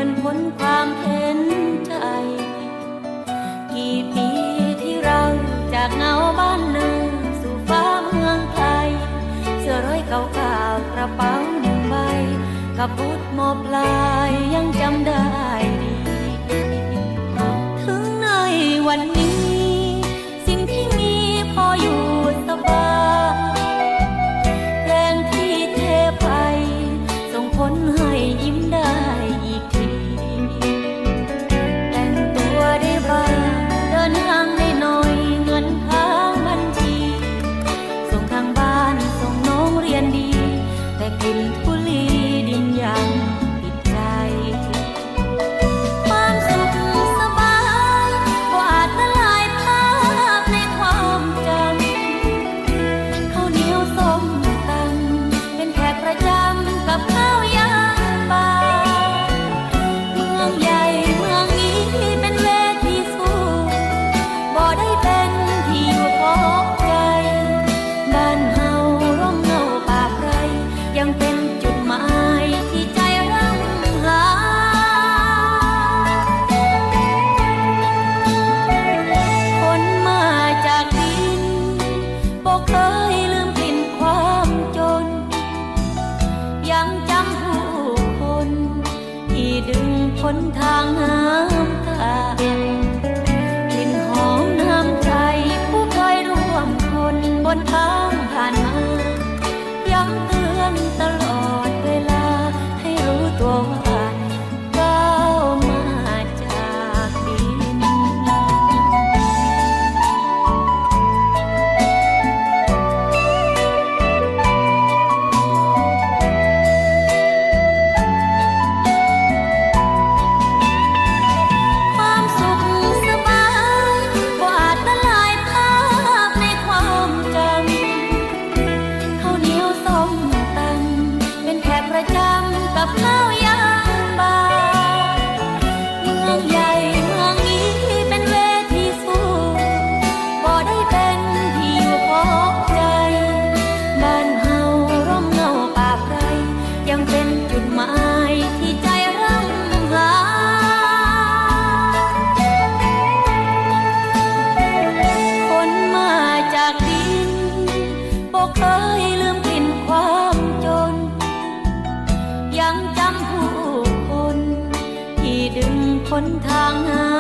นพ้นความเห็นใจกี่ปีที่เราจากเงาบ้านนาสู่ฟ้าเมืองไทยเสื้อร้อยเก่าๆกระเป๋าหนึ่งใบกับบุตรมอปลายยังจำได้ดีถึงในวันนี้สิ่งที่มีพออยู่สบายแรงที่เทไปส่งผลให้ยิ้มได้อีกทีแต่งตัวได้บ้างเดินห้างได้หน่อยเงินค้างบัญชีส่งทางบ้านส่งน้องเรียนดีแต่กลิ่นทุลีดินยังติดใจความสุขสบายก็อาจละลายภาพในความจำข้าวเหนียวส้มตำเป็นแขกประจำกับข้าวยามบ่ายเมืองใหญ่เมืองนี้เป็นเวทีสู้บ่ได้เป็นที่อยู่ของใจบ้านเฮาร่มเงาป่าไพรยังเป็นจุดหมายที่ใจร่ำหาคนมาจากดินบ่เคยลืมกลิ่นความจนยังจำผู้คนที่ดึงพ้นทางน้ำตากลิ่นหอมน้ำใจผู้เคยร่วมคนบนทางผ่านมาย้ำเตือนตลอดเวลาให้รู้ตัวว่าก้าวมาจากดินความสุขสบายก็อาจละลายภาพในความจำข้าวเหนียวส้มตำเป็นแขกประจำกับข้าวยามบ่ายเมืองใหญ่เมืองนี้เป็นเวทีสู้บ่ได้เป็นที่อยู่ของใจบ้านเฮาร่มเงาป่าไพรยังเป็นจุดหมายที่ใจร่ำหาคนมาจากดินบ่เคยลืมกลิ่นความจนยังจำผู้คนที่ดึงพ้นทางน้